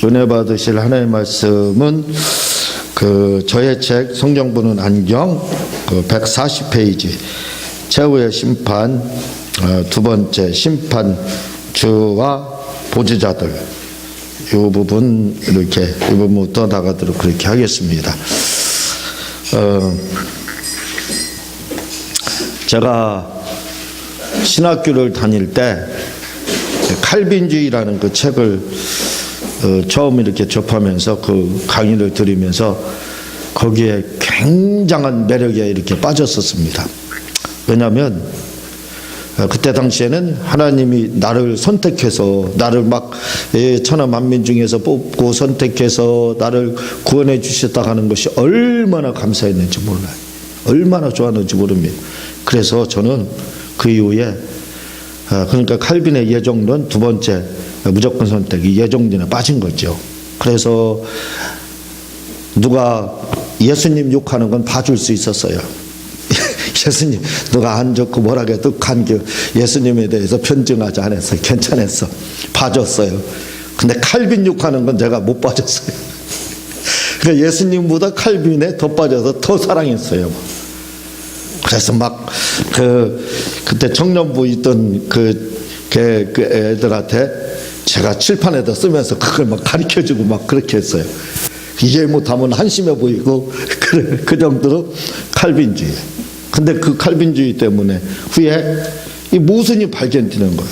은혜 받으실 하나님의 말씀은 저의 책 성경 보는 안경 140페이지 최후의 심판, 두 번째 심판주와 보지자들, 이 부분 이렇게 이 부분부터 나가도록 그렇게 하겠습니다. 제가 신학교를 다닐 때 칼빈주의라는 그 책을 처음 이렇게 접하면서 그 강의를 들으면서 거기에 굉장한 매력에 이렇게 빠졌었습니다. 왜냐하면 그때 당시에는 하나님이 나를 선택해서 나를 막 천하 만민 중에서 뽑고 선택해서 나를 구원해 주셨다 하는 것이 얼마나 감사했는지 몰라요. 얼마나 좋았는지 모릅니다. 그래서 저는 그 이후에 그러니까 칼빈의 예정론 두 번째 무조건 선택이 예정론에 빠진 거죠. 그래서 누가 예수님 욕하는 건 봐줄 수 있었어요. 예수님 누가 안 좋고 뭐라 해도 예수님에 대해서 편증하지 않았어요. 괜찮았어. 봐줬어요. 근데 칼빈 욕하는 건 제가 못 봐줬어요. 그러니까 예수님보다 칼빈에 더 빠져서 더 사랑했어요. 그래서 막 그때 청년부 있던 그 애들한테 제가 칠판에다 쓰면서 그걸 막 가르쳐주고 막 그렇게 했어요. 이해 못하면 한심해 보이고 그 정도로 칼빈주의. 근데 그 칼빈주의 때문에 후에 이 모순이 발견되는 거예요.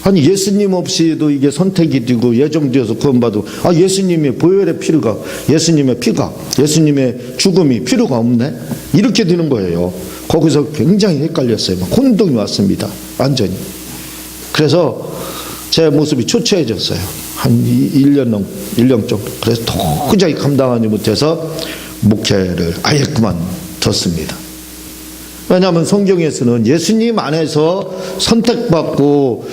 아니 예수님 없이도 이게 선택이 되고 예정되어서 구원받고 예수님의 보혈의 피가 예수님의 피가 예수님의 죽음이 필요가 없네 이렇게 되는 거예요. 거기서 굉장히 헷갈렸어요. 막 혼동이 왔습니다. 완전히. 그래서 제 모습이 초췌해졌어요. 한 1년 정도. 그래서 도저히 감당하지 못해서 목회를 아예 그만뒀습니다. 왜냐하면 성경에서는 예수님 안에서 선택받고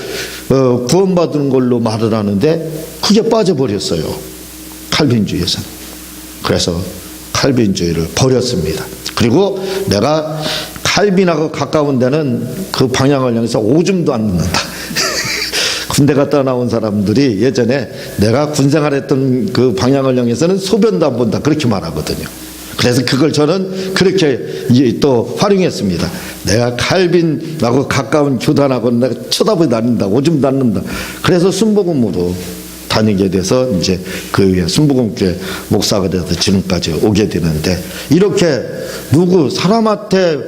구원받는 걸로 말을 하는데 그게 빠져버렸어요. 칼빈주의에서는. 그래서 칼빈주의를 버렸습니다. 그리고 내가 칼빈하고 가까운 데는 그 방향을 향해서 오줌도 안 넣는다. 군대 갔다 나온 사람들이 예전에 내가 군생활했던 그 방향을 향해서는 소변도 안 본다 그렇게 말하거든요. 그래서 그걸 저는 그렇게 또 활용했습니다. 내가 칼빈하고 가까운 교단하고는 내가 쳐다보지 않는다. 오줌도 안 넣는다. 그래서 순복음으로 다니게 돼서 이제 그 위에 순복음교회 목사가 돼서 지금까지 오게 되는데 이렇게 사람한테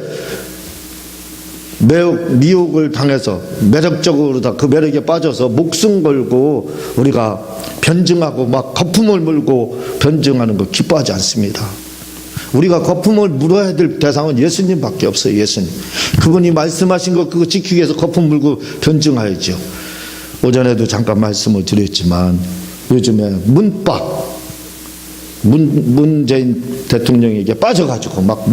미혹을 당해서 매력적으로 다 그 매력에 빠져서 목숨 걸고 우리가 변증하고 막 거품을 물고 변증하는 거 기뻐하지 않습니다. 우리가 거품을 물어야 될 대상은 예수님밖에 없어요. 예수님. 그분이 말씀하신 거 그거 지키기 위해서 거품 물고 변증하야죠. 오전에도 잠깐 말씀을 드렸지만 요즘에 문재인 대통령에게 빠져가지고 막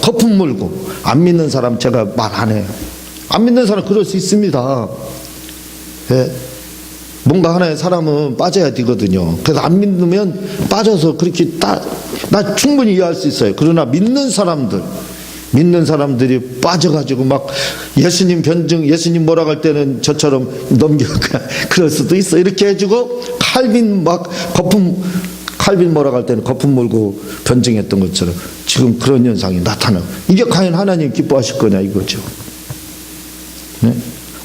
거품 물고 안 믿는 사람 제가 말 안 해요. 안 믿는 사람 그럴 수 있습니다. 예. 뭔가 하나의 사람은 빠져야 되거든요. 그래서 안 믿으면 빠져서 그렇게 나 충분히 이해할 수 있어요. 그러나 믿는 사람들이 빠져가지고 막 예수님 변증, 예수님 뭐라고 할 때는 저처럼 그럴 수도 있어. 이렇게 해주고 칼빈 뭐라고 할 때는 거품 물고 변증했던 것처럼 지금 그런 현상이 나타나고 이게 과연 하나님 기뻐하실 거냐 이거죠. 네?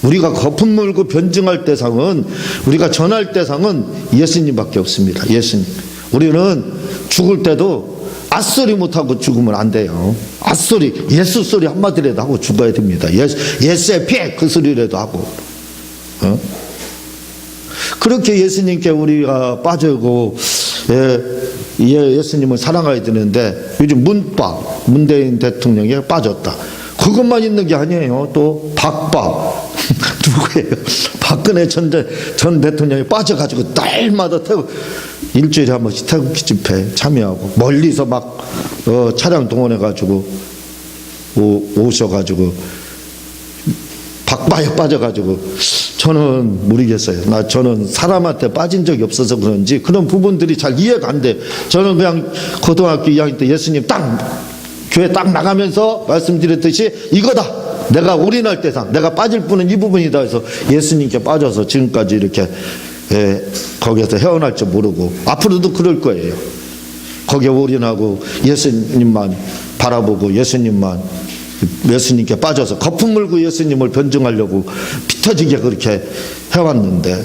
우리가 거품 물고 변증할 대상은 우리가 전할 대상은 예수님밖에 없습니다. 예수님. 우리는 죽을 때도 앗소리 못하고 죽으면 안 돼요. 앗소리, 예수 소리 한마디라도 하고 죽어야 됩니다. 예수의 피 그 소리라도 하고. 그렇게 예수님께 우리가 빠지고 예수님을 사랑해야 되는데 요즘 문재인 대통령에 빠졌다. 그것만 있는 게 아니에요. 또 누구예요? 박근혜 전 대통령이 빠져가지고 날마다 일주일에 한 번씩 태극기 집회 참여하고 멀리서 막 차량 동원해가지고 오셔가지고 박바에 빠져가지고 저는 모르겠어요. 저는 사람한테 빠진 적이 없어서 그런지 그런 부분들이 잘 이해가 안 돼. 저는 그냥 고등학교 2학년 때 예수님 교회 딱 나가면서 말씀드렸듯이 이거다. 내가 올인할 대상, 내가 빠질 분은 이 부분이다 해서 예수님께 빠져서 지금까지 이렇게 거기에서 헤어날 줄 모르고 앞으로도 그럴 거예요. 거기에 올인하고 예수님만 바라보고 예수님께 빠져서 거품 물고 예수님을 변증하려고 피터지게 그렇게 해왔는데,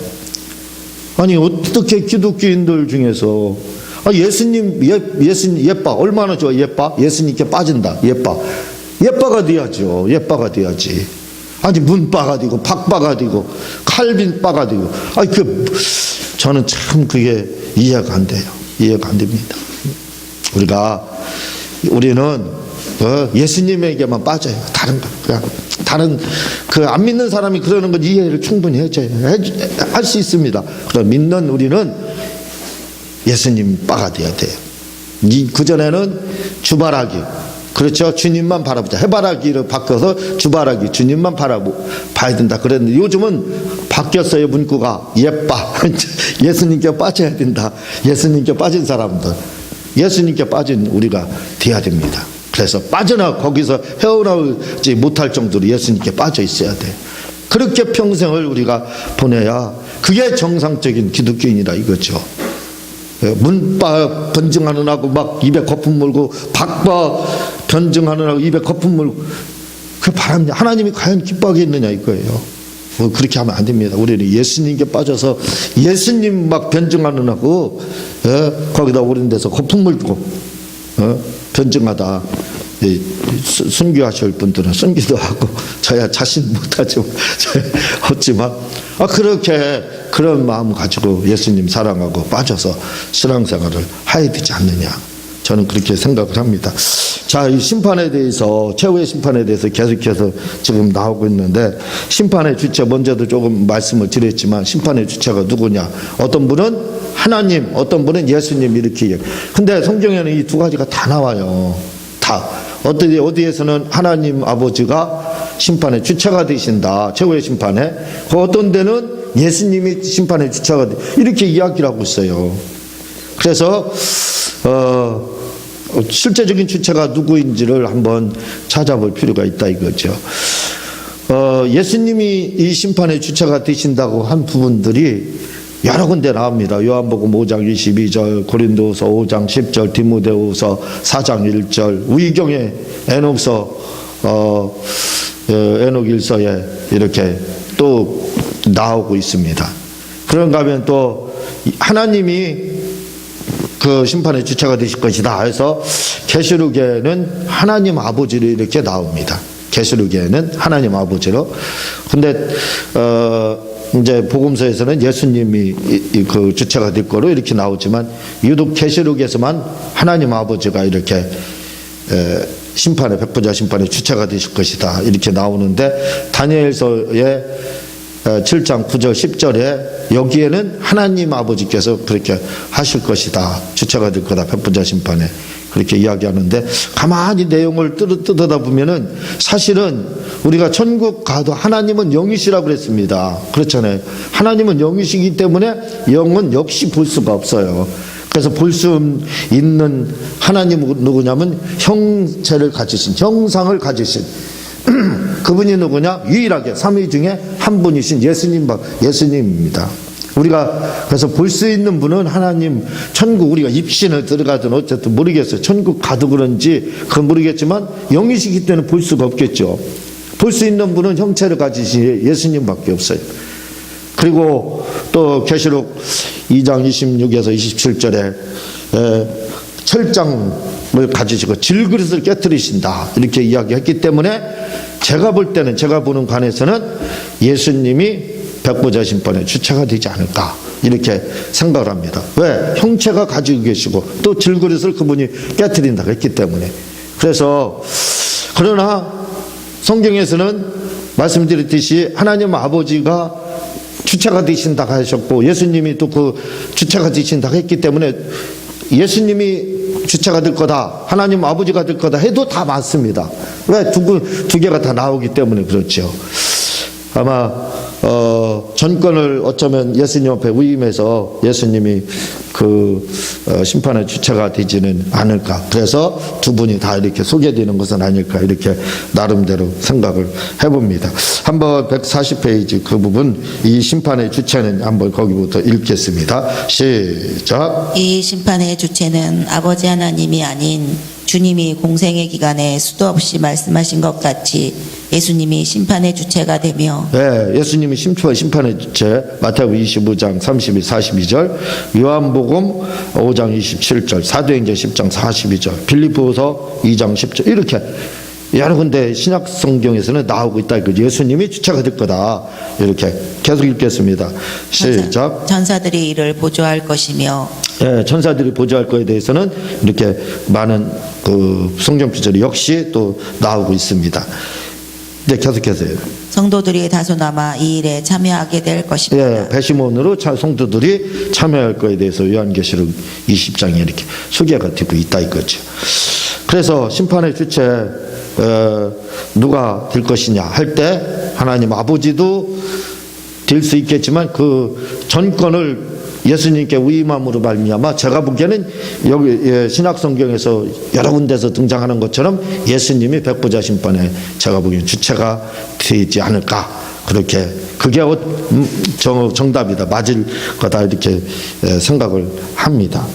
아니 어떻게 기독교인들 중에서 예수님 예빠 얼마나 좋아. 예수님께 빠진다. 예빠가 돼야죠. 예빠가 돼야지. 아니 문바가 되고 박바가 되고 칼빈바가 되고, 저는 참 그게 이해가 안 돼요. 이해가 안 됩니다. 우리는 예수님에게만 빠져요. 다른 안 믿는 사람이 그러는 건 이해를 충분히 할 수 있습니다. 그럼 믿는 우리는 예수님 바가 돼야 돼요. 그전에는 주바라기, 그렇죠. 주님만 바라보자. 해바라기를 바꿔서 주바라기, 주님만 봐야 된다 그랬는데, 요즘은 바뀌었어요. 문구가 예빠. 예수님께 빠져야 된다. 예수님께 빠진 사람들, 예수님께 빠진 우리가 돼야 됩니다. 그래서 거기서 헤어나오지 못할 정도로 예수님께 빠져 있어야 돼. 그렇게 평생을 우리가 보내야 그게 정상적인 기독교인이라 이거죠. 문바 변증하느라고 막 입에 거품 물고, 박바 변증하느라고 입에 거품 물고, 그 바람 하나님이 과연 기뻐하겠느냐 이거예요. 그렇게 하면 안 됩니다. 우리는 예수님께 빠져서 예수님 막 변증하느라고 거기다 오른 데서 거품 물고 변증하다 순교하실 분들은 순교도 하고, 저야 자신 못하지만 그렇게 그런 마음 가지고 예수님 사랑하고 빠져서 신앙생활을 해야 되지 않느냐, 저는 그렇게 생각을 합니다. 자, 이 심판에 대해서, 최후의 심판에 대해서 계속해서 지금 나오고 있는데, 심판의 주체 먼저도 조금 말씀을 드렸지만, 심판의 주체가 누구냐? 어떤 분은 하나님, 어떤 분은 예수님, 이렇게 얘기해요. 근데 성경에는 이 두 가지가 다 나와요. 다. 어디에서는 하나님 아버지가 심판의 주체가 되신다. 최후의 심판에. 어떤 데는 예수님이 심판의 주체가 돼. 이렇게 이야기를 하고 있어요. 그래서 실제적인 주체가 누구인지를 한번 찾아볼 필요가 있다 이거죠. 예수님이 이 심판의 주체가 되신다고 한 부분들이 여러 군데 나옵니다. 요한복음 5장 22절, 고린도서 5장 10절, 디모데후서 4장 1절, 위경의 에녹서 에녹 일서에 이렇게 또 나오고 있습니다. 그런가 하면 또 하나님이 그 심판의 주체가 되실 것이다 해서 계시록에는 하나님 아버지로 이렇게 나옵니다. 계시록에는 하나님 아버지로. 근데 이제 복음서에서는 예수님이 그 주체가 될 거로 이렇게 나오지만, 유독 계시록에서만 하나님 아버지가 이렇게 심판의 백부자 심판의 주체가 되실 것이다 이렇게 나오는데, 다니엘서의 7장 9절 10절에 여기에는 하나님 아버지께서 그렇게 하실 것이다, 주체가 될 거다, 백부자 심판에 그렇게 이야기하는데, 가만히 내용을 뜯어다 보면은 사실은 우리가 천국 가도 하나님은 영이시라고 그랬습니다. 그렇잖아요. 하나님은 영이시기 때문에 영은 역시 볼 수가 없어요. 그래서 볼 수 있는 하나님은 누구냐면 형체를 가지신, 형상을 가지신 그분이 누구냐? 유일하게 삼위 중에 한 분이신 예수님입니다. 우리가 그래서 볼 수 있는 분은 하나님, 천국 우리가 입신을 들어가든 어쨌든 모르겠어요. 천국 가도 그런지 그건 모르겠지만 영이시기 때문에 볼 수가 없겠죠. 볼 수 있는 분은 형체를 가지신 예수님밖에 없어요. 그리고 또 계시록 2장 26에서 27절에 철장을 가지시고 질그릇을 깨뜨리신다 이렇게 이야기했기 때문에, 제가 볼 때는, 제가 보는 관에서는 예수님이 백보자 심판의 주체가 되지 않을까 이렇게 생각을 합니다. 왜? 형체가 가지고 계시고 또 질그릇을 그분이 깨뜨린다고 했기 때문에. 그래서 그러나 성경에서는 말씀드렸듯이 하나님 아버지가 주체가 되신다고 하셨고, 예수님이 또 그 주체가 되신다고 했기 때문에 예수님이 주체가 될 거다, 하나님 아버지가 될 거다 해도 다 맞습니다. 왜? 두 개가 다 나오기 때문에 그렇죠. 아마 전권을 어쩌면 예수님 앞에 위임해서 예수님이 심판의 주체가 되지는 않을까. 그래서 두 분이 다 이렇게 소개되는 것은 아닐까. 이렇게 나름대로 생각을 해봅니다. 한번 140페이지 그 부분, 이 심판의 주체는 한번 거기부터 읽겠습니다. 시작. 이 심판의 주체는 아버지 하나님이 아닌 주님이 공생의 기간에 수도 없이 말씀하신 것 같이 예수님이 심판의 주체가 되며, 네, 예수님이 심판의 주체, 마태복음 25장 32, 42절, 요한복음 5장 27절, 사도행전 10장 42절, 빌립보서 2장 10절, 이렇게 여러 군데 신약 성경에서는 나오고 있다. 예수님이 주체가 될 거다. 이렇게 계속 읽겠습니다. 시작. 전사들이 이를 보조할 것이며, 예, 천사들이 보조할 것에 대해서는 이렇게 많은 성경 구절이 역시 또 나오고 있습니다. 네, 계속해서요. 성도들이 다소 남아 이 일에 참여하게 될 것입니다. 예, 배심원으로 성도들이 참여할 것에 대해서 요한계시록 20장에 이렇게 소개가 되고 있다 이거죠. 그래서 심판의 주체 누가 될 것이냐 할 때 하나님 아버지도 될 수 있겠지만 그 전권을 예수님께 위임함으로 말미암아 제가 보기에는 여기 신약 성경에서 여러 군데서 등장하는 것처럼 예수님이 백보자 심판에 제가 보기에는 주체가 되지 않을까. 그렇게 그게 정답이다, 맞을 거다 이렇게 생각을 합니다.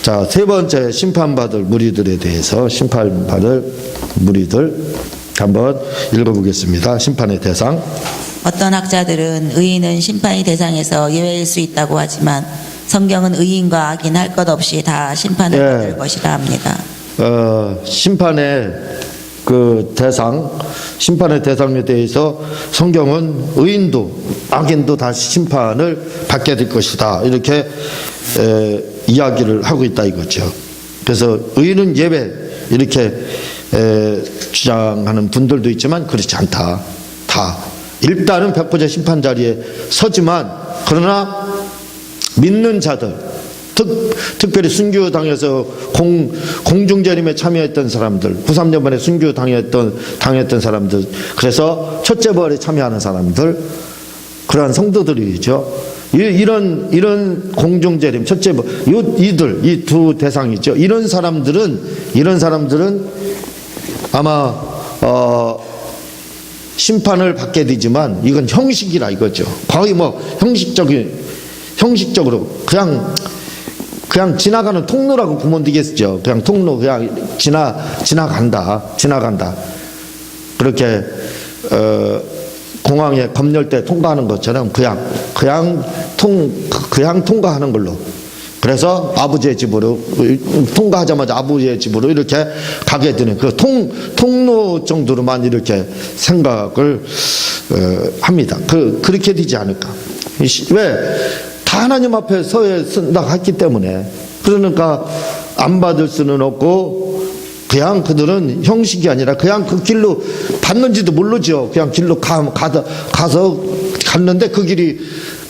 자, 세 번째 심판받을 무리들에 대해서 심판받을 무리들 한번 읽어보겠습니다. 심판의 대상. 어떤 학자들은 의인은 심판의 대상에서 예외일 수 있다고 하지만 성경은 의인과 악인 할 것 없이 다 심판을 받을 것이라 합니다. 심판의 심판의 대상에 대해서 성경은 의인도 악인도 다 심판을 받게 될 것이다. 이렇게 이야기를 하고 있다 이거죠. 그래서 의인은 예외 이렇게 주장하는 분들도 있지만 그렇지 않다. 다 일단은 백보자 심판 자리에 서지만 그러나 믿는 자들 특별히 순교당에서 공중재림에 참여했던 사람들 93년번에 순교당했던 사람들 그래서 첫째 부활에 참여하는 사람들 그러한 성도들이죠. 이런 공중재림 첫째 부활 이 두 대상이죠. 이런 사람들은 아마 심판을 받게 되지만 이건 형식이라 이거죠. 거의 형식적으로 그냥 지나가는 통로라고 보면 되겠죠. 그냥 통로 그냥 지나간다. 그렇게 공항에 검열대 통과하는 것처럼 그냥 통과하는 걸로. 그래서 아버지의 집으로 통과하자마자 아버지의 집으로 이렇게 가게 되는 그 통로 정도로만 이렇게 생각을 합니다. 그렇게 되지 않을까? 왜? 다 하나님 앞에 서야 쓴다 했기 때문에. 그러니까 안 받을 수는 없고 그냥 그들은 형식이 아니라 그냥 그 길로 받는지도 모르죠. 그냥 길로 가서 갔는데 그 길이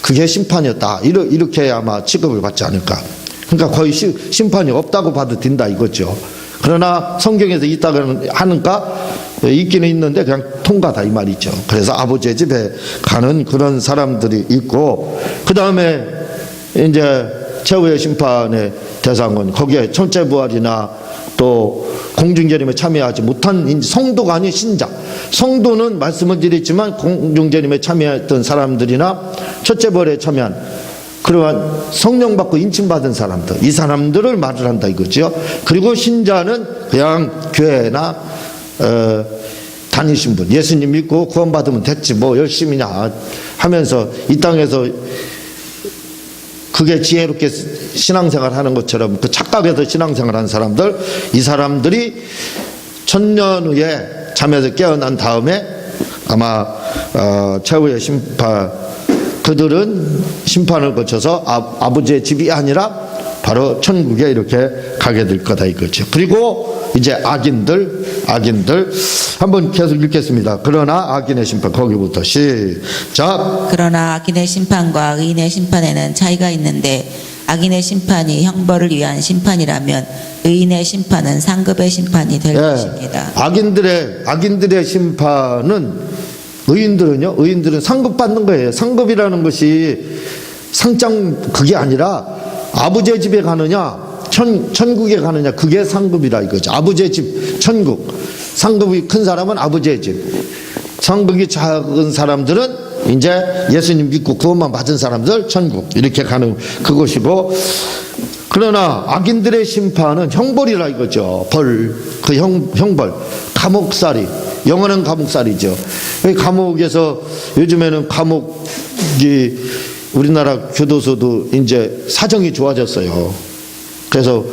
그게 심판이었다. 이렇게 아마 취급을 받지 않을까. 그러니까 거의 심판이 없다고 봐도 된다 이거죠. 그러나 성경에서 있다고 하는가? 있기는 있는데 그냥 통과다 이 말이죠. 그래서 아버지의 집에 가는 그런 사람들이 있고 그 다음에 이제 최후의 심판의 대상은 거기에 첫째 부활이나 또 공중재림에 참여하지 못한 성도가 아닌 신자. 성도는 말씀을 드렸지만 공중재림에 참여했던 사람들이나 첫째 부활에 참여한 그러한 성령 받고 인침받은 사람들, 이 사람들을 말을 한다 이거죠. 그리고 신자는 그냥 교회나 다니신 분, 예수님 믿고 구원받으면 됐지 뭐 열심히냐 하면서 이 땅에서 그게 지혜롭게 신앙생활 하는 것처럼 그 착각에서 신앙생활 하는 사람들, 이 사람들이 천년 후에 잠에서 깨어난 다음에 아마 최후의 심판, 그들은 심판을 거쳐서 아버지의 집이 아니라 바로 천국에 이렇게 가게 될 거다 이거죠. 그리고 이제 악인들 한번 계속 읽겠습니다. 그러나 악인의 심판, 거기부터 시작. 그러나 악인의 심판과 의인의 심판에는 차이가 있는데 악인의 심판이 형벌을 위한 심판이라면 의인의 심판은 상급의 심판이 될 것입니다. 악인들의 심판은 의인들은 상급 받는 거예요. 상급이라는 것이 상장 그게 아니라 아버지의 집에 가느냐 천국에 가느냐, 그게 상급이라 이거죠. 아버지의 집 천국, 상급이 큰 사람은 아버지의 집, 상급이 작은 사람들은 이제 예수님 믿고 구원만 받은 사람들 천국, 이렇게 가는 그것이고, 그러나 악인들의 심판은 형벌이라 이거죠. 벌, 그 형벌, 감옥살이, 영원한 감옥살이죠. 감옥에서 요즘에는 감옥이 우리나라 교도소도 이제 사정이 좋아졌어요. 그래서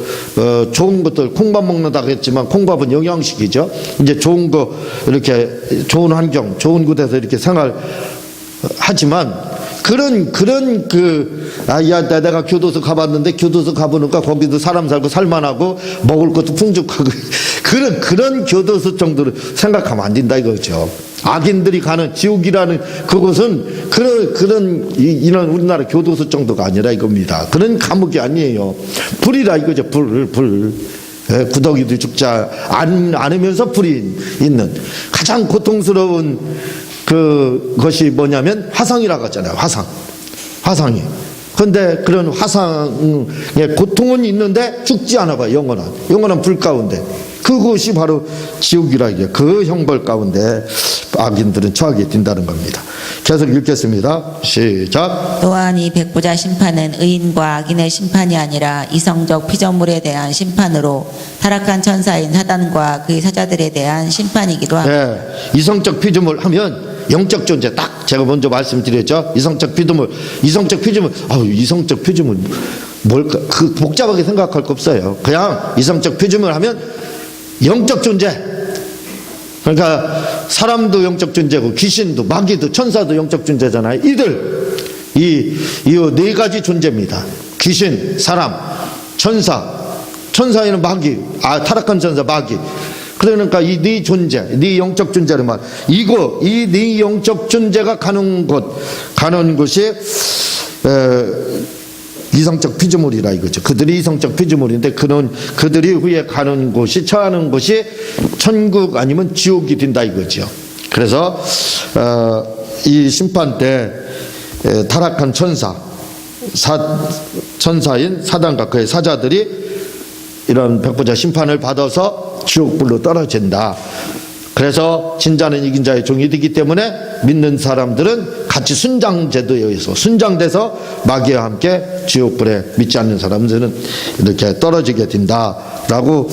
좋은 것들, 콩밥 먹는다고 했지만 콩밥은 영양식이죠. 이제 좋은 거, 이렇게 좋은 환경, 좋은 곳에서 이렇게 생활하지만 내가 교도소 가봤는데 교도소 가보니까 거기도 사람 살고 살만하고 먹을 것도 풍족하고 그런 교도소 정도로 생각하면 안 된다 이거죠. 악인들이 가는 지옥이라는 그곳은 이런 우리나라 교도소 정도가 아니라 이겁니다. 그런 감옥이 아니에요. 불이라 이거죠. 불. 구더기도 죽지 않으면서 불이 있는 가장 고통스러운 그것이 뭐냐면 화상이라고 하잖아요. 화상이. 그런데 그런 화상의 고통은 있는데 죽지 않아 봐요. 영원한 불 가운데. 그것이 바로 지옥이라 이게 그 형벌 가운데 악인들은 처하게 된다는 겁니다. 계속 읽겠습니다. 시작. 또한 이 백부자 심판은 의인과 악인의 심판이 아니라 이성적 피조물에 대한 심판으로 타락한 천사인 사단과 그의 사자들에 대한 심판이기도 합니다. 네, 이성적 피조물 하면 영적 존재, 딱 제가 먼저 말씀드렸죠. 이성적 피조물. 이성적 피조물 뭘까? 그 복잡하게 생각할 거 없어요. 그냥 이성적 피조물 하면 영적 존재. 그러니까 사람도 영적 존재고 귀신도 마귀도 천사도 영적 존재잖아요. 이 네 가지 존재입니다. 귀신, 사람, 천사에는 마귀, 타락한 천사 마귀. 그러니까 이 네 존재, 네 영적 존재를 말. 이 네 영적 존재가 가는 곳이 이성적 피조물이라 이거죠. 그들이 이성적 피조물인데 그들이 후에 가는 곳이 처하는 곳이 천국 아니면 지옥이 된다 이거죠. 그래서 이 심판 때 타락한 천사인 사단과 그의 사자들이 이런 백부자 심판을 받아서 지옥불로 떨어진다. 그래서 진자는 이긴 자의 종이 되기 때문에 믿는 사람들은 같이 순장제도에 의해서 순장돼서 마귀와 함께 지옥불에, 믿지 않는 사람들은 이렇게 떨어지게 된다라고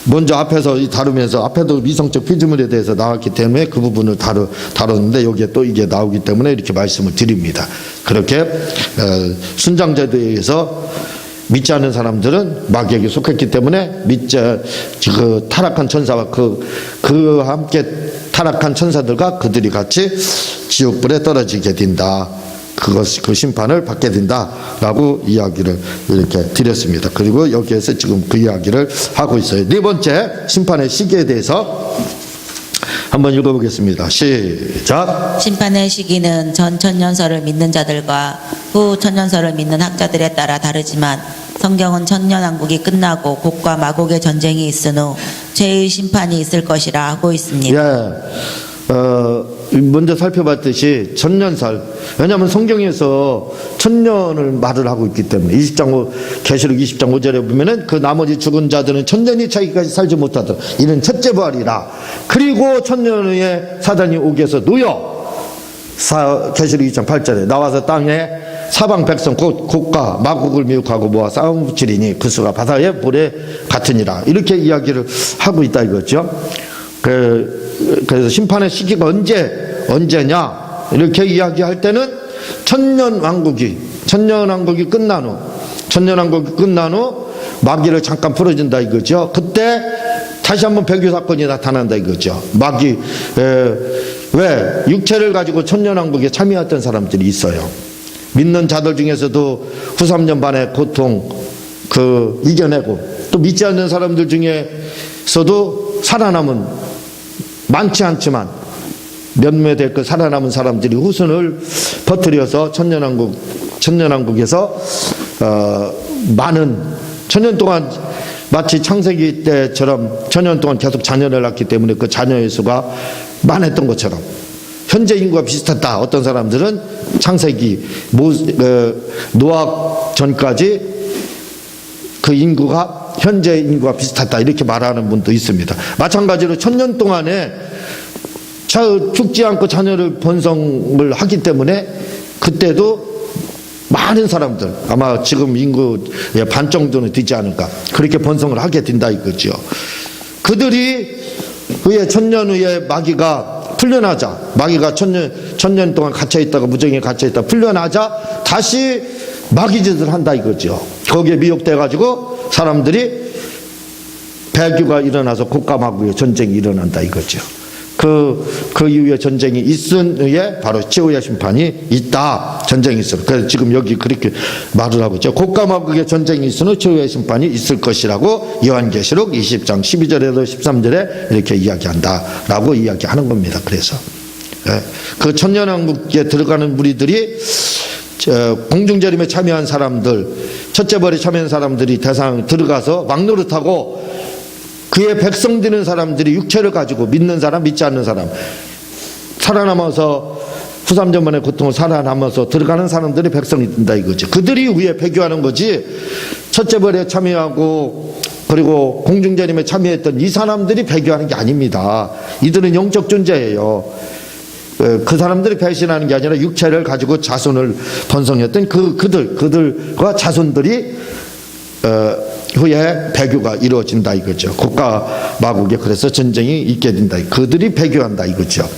먼저 앞에서 다루면서, 앞에도 미성적 피조물에 대해서 나왔기 때문에 그 부분을 다뤘는데 여기에 또 이게 나오기 때문에 이렇게 말씀을 드립니다. 그렇게 순장제도에 의해서 믿지 않는 사람들은 마귀에게 속했기 때문에 그 타락한 천사와 그 함께 타락한 천사들과 그들이 같이 지옥불에 떨어지게 된다. 그 심판을 받게 된다라고 이야기를 이렇게 드렸습니다. 그리고 여기에서 지금 그 이야기를 하고 있어요. 네 번째, 심판의 시기에 대해서 한번 읽어보겠습니다. 시작. 심판의 시기는 전 천년설을 믿는 자들과 후 천년설을 믿는 학자들에 따라 다르지만 성경은 천년왕국이 끝나고 곡과 마곡의 전쟁이 있은 후 죄의 심판이 있을 것이라 하고 있습니다. 먼저 살펴봤듯이 천년설, 왜냐하면 성경에서 천년을 말을 하고 있기 때문에 계시록 20장 5절에 보면은 그 나머지 죽은 자들은 천년이 차기까지 살지 못하더라. 이는 첫째 부활이라. 그리고 천년 후에 사단이 오게 해서 계시록 2장 8절에 나와서 땅에 사방 백성 곧 곡과 마곡을 미혹하고 모아 싸움 붙이리니 그 수가 바다의 모래 같으니라. 이렇게 이야기를 하고 있다 이거죠. 그래서 심판의 시기가 언제냐 이렇게 이야기할 때는 천년왕국이 끝난 후 마귀를 잠깐 풀어준다 이거죠. 그때 다시 한번 배교 사건이 나타난다 이거죠. 마귀 왜 육체를 가지고 천년왕국에 참여했던 사람들이 있어요. 믿는 자들 중에서도 후 3년 반의 고통 이겨내고, 또 믿지 않는 사람들 중에서도 살아남은, 많지 않지만 몇몇 될 살아남은 사람들이 후손을 퍼뜨려서 천년왕국에서 많은 천년 동안 마치 창세기 때처럼 천년 동안 계속 자녀를 낳기 때문에 그 자녀의 수가 많았던 것처럼 현재 인구가 비슷하다. 어떤 사람들은 창세기 노악 전까지 그 인구가 현재 인구가 비슷하다 이렇게 말하는 분도 있습니다. 마찬가지로 1000년 동안에 죽지 않고 자녀를 번성을 하기 때문에 그때도 많은 사람들, 아마 지금 인구의 반 정도는 되지 않을까, 그렇게 번성을 하게 된다 이거죠. 그들이 후에 1000년 후에 마귀가 풀려나자, 마귀가 1000년 동안 갇혀있다가 무정에 갇혀있다 풀려나자 다시 마귀짓을 한다 이거죠. 거기에 미혹돼가지고 사람들이 배교가 일어나서 곡감하고 전쟁이 일어난다 이거죠. 그 이후에 전쟁이 있은 후에 바로 최후의 심판이 있다. 전쟁이 있어. 그래서 지금 여기 그렇게 말을 하고 있죠. 곡감하고의 전쟁이 있은 후 최후의 심판이 있을 것이라고 요한계시록 20장 12절에서 13절에 이렇게 이야기한다라고 이야기하는 겁니다. 그래서 그 천년왕국에 들어가는 무리들이 공중재림에 참여한 사람들, 첫째 벌에 참여한 사람들이 대상 들어가서 막노릇하고 그의 백성 되는 사람들이 육체를 가지고 믿는 사람, 믿지 않는 사람, 살아남아서 후삼전만의 고통을 살아남아서 들어가는 사람들이 백성이 된다 이거지. 그들이 위에 배교하는 거지. 첫째 벌에 참여하고 그리고 공중재림에 참여했던 이 사람들이 배교하는 게 아닙니다. 이들은 영적 존재예요. 그 사람들이 배신하는 게 아니라 육체를 가지고 자손을 번성했던 그들과 자손들이 후에 배교가 이루어진다 이거죠. 국가 마국에 그래서 전쟁이 있게 된다. 그들이 배교한다 이거죠.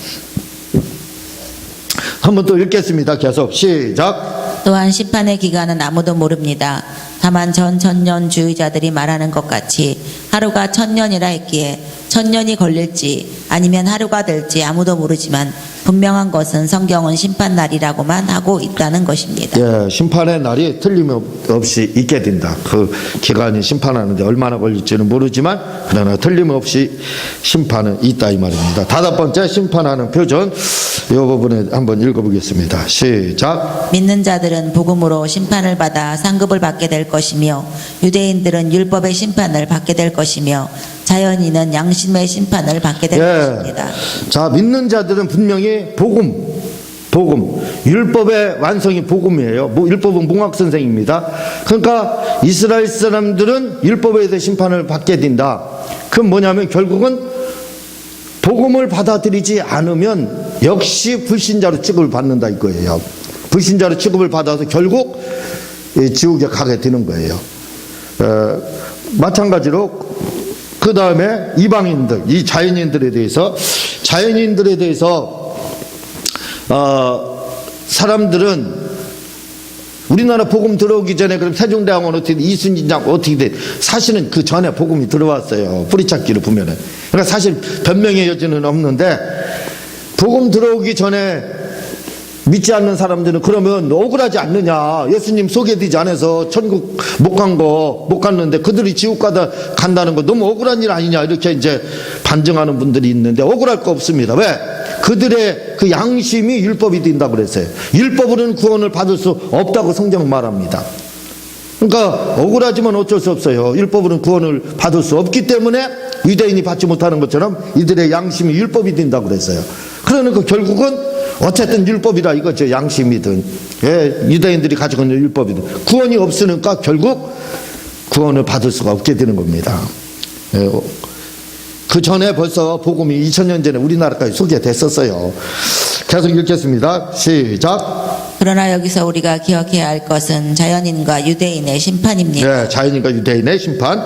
한번 또 읽겠습니다. 계속 시작. 또한 심판의 기간은 아무도 모릅니다. 다만 전 천년주의자들이 말하는 것 같이 하루가 1000년이라 했기에 1000년이 걸릴지 아니면 하루가 될지 아무도 모르지만 분명한 것은 성경은 심판날이라고만 하고 있다는 것입니다. 예, 심판의 날이 틀림없이 있게 된다. 그 기간이 심판하는데 얼마나 걸릴지는 모르지만 그러나 틀림없이 심판은 있다 이 말입니다. 다섯 번째 심판하는 표전, 이 부분에 한번 읽어보겠습니다. 시작. 믿는 자들은 복음으로 심판을 받아 상급을 받게 될 것이며 유대인들은 율법의 심판을 받게 될 것이며 자연인은 양심의 심판을 받게 될 것입니다. 자, 믿는 자들은 분명히 복음, 율법의 완성이 복음이에요. 율법은 몽학 선생입니다. 그러니까 이스라엘 사람들은 율법에 대해 심판을 받게 된다. 그건 뭐냐면 결국은 복음을 받아들이지 않으면 역시 불신자로 취급을 받는다 이거예요. 불신자로 취급을 받아서 결국 지옥에 가게 되는 거예요. 마찬가지로 그 다음에 이방인들, 이 자연인들에 대해서 사람들은 우리나라 복음 들어오기 전에 그럼 세종대왕은 어떻게 돼? 이순신장 어떻게 돼? 사실은 그 전에 복음이 들어왔어요. 뿌리찾기를 보면은. 그러니까 사실 변명의 여지는 없는데 복음 들어오기 전에 믿지 않는 사람들은 그러면 억울하지 않느냐. 예수님 소개되지 않아서 천국 못 갔는데 그들이 지옥 간다는 거 너무 억울한 일 아니냐. 이렇게 이제 반증하는 분들이 있는데 억울할 거 없습니다. 왜? 그들의 그 양심이 율법이 된다고 그랬어요. 율법으로는 구원을 받을 수 없다고 성경은 말합니다. 그러니까 억울하지만 어쩔 수 없어요. 율법으로는 구원을 받을 수 없기 때문에 유대인이 받지 못하는 것처럼 이들의 양심이 율법이 된다고 그랬어요. 그러니까 결국은 어쨌든 율법이라 이거죠. 양심이든 유대인들이 가지고 있는 율법이든 구원이 없으니까 결국 구원을 받을 수가 없게 되는 겁니다. 그 전에 벌써 복음이 2000년 전에 우리나라까지 소개됐었어요. 계속 읽겠습니다. 시작. 그러나 여기서 우리가 기억해야 할 것은 자연인과 유대인의 심판입니다. 네, 자연인과 유대인의 심판.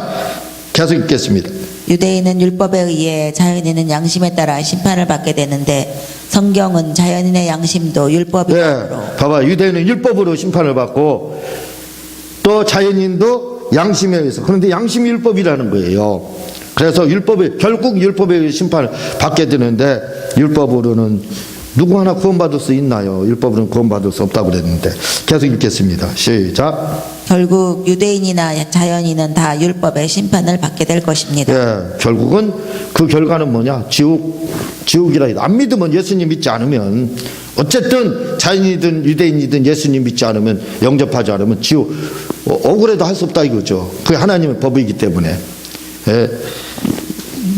계속 읽겠습니다. 유대인은 율법에 의해 자연인은 양심에 따라 심판을 받게 되는데 성경은 자연인의 양심도 율법이므로. 네, 봐봐. 유대인은 율법으로 심판을 받고 또 자연인도 양심에 의해서. 그런데 양심이 율법이라는 거예요. 그래서 결국 율법에 의해 심판을 받게 되는데 율법으로는 누구 하나 구원받을 수 있나요? 율법으로는 구원받을 수 없다고 그랬는데. 계속 읽겠습니다. 시작. 결국 유대인이나 자연인은 다 율법의 심판을 받게 될 것입니다. 예, 결국은 그 결과는 뭐냐? 지옥이라 해도 안 믿으면 예수님 믿지 않으면 어쨌든 자연이든 유대인이든 예수님 믿지 않으면 영접하지 않으면 지옥 억울해도 할 수 없다 이거죠. 그게 하나님의 법이기 때문에. 예.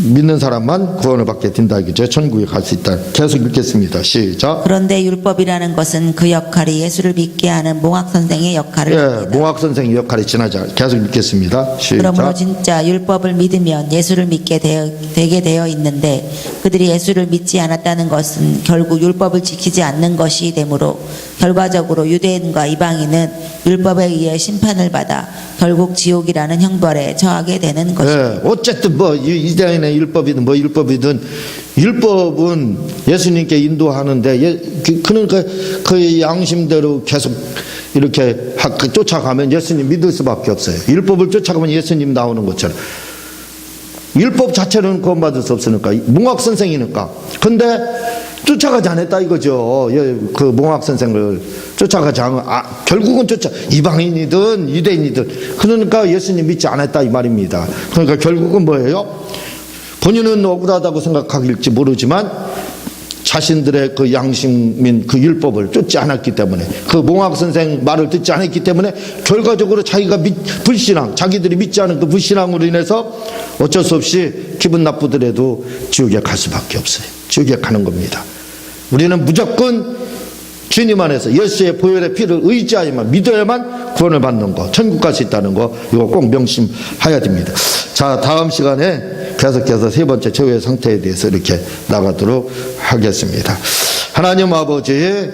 믿는 사람만 구원을 받게 된다 이거죠. 천국에 갈 수 있다. 계속 읽겠습니다. 시작. 그런데 율법이라는 것은 그 역할이 예수를 믿게 하는 몽학 선생의 역할을 예, 합니다. 몽학 선생의 역할이 지나자. 계속 읽겠습니다. 그러므로 시작. 진짜 율법을 믿으면 예수를 믿게 되게 되어 있는데 그들이 예수를 믿지 않았다는 것은 결국 율법을 지키지 않는 것이 되므로 결과적으로 유대인과 이방인은 율법에 의해 심판을 받아 결국 지옥이라는 형벌에 처하게 되는 것입니다. 예, 어쨌든 뭐 이단의 율법이든 뭐 율법이든 율법은 예수님께 인도하는데 그는 그 양심대로 계속 이렇게 쫓아가면 예수님 믿을 수밖에 없어요. 율법을 쫓아가면 예수님 나오는 것처럼. 율법 자체는 구원받을 수 없으니까 몽학 선생이니까. 근데 쫓아가지 않았다 이거죠. 그 몽학 선생을 쫓아가지 않은 결국은 이방인이든 유대인이든 그러니까 예수님 믿지 않았다 이 말입니다. 그러니까 결국은 뭐예요? 본인은 억울하다고 생각하길지 모르지만 자신들의 그 양심인 그 율법을 쫓지 않았기 때문에 그 몽학 선생 말을 듣지 않았기 때문에 결과적으로 자기가 불신앙, 자기들이 믿지 않은 그 불신앙으로 인해서 어쩔 수 없이 기분 나쁘더라도 지옥에 갈 수밖에 없어요. 지옥에 가는 겁니다. 우리는 무조건 주님 안에서 예수의 보혈의 피를 의지하여만 믿어야만 구원을 받는 거, 천국 갈 수 있다는 거 이거 꼭 명심해야 됩니다. 자, 다음 시간에 계속해서 세 번째 최후의 상태에 대해서 이렇게 나가도록 하겠습니다. 하나님 아버지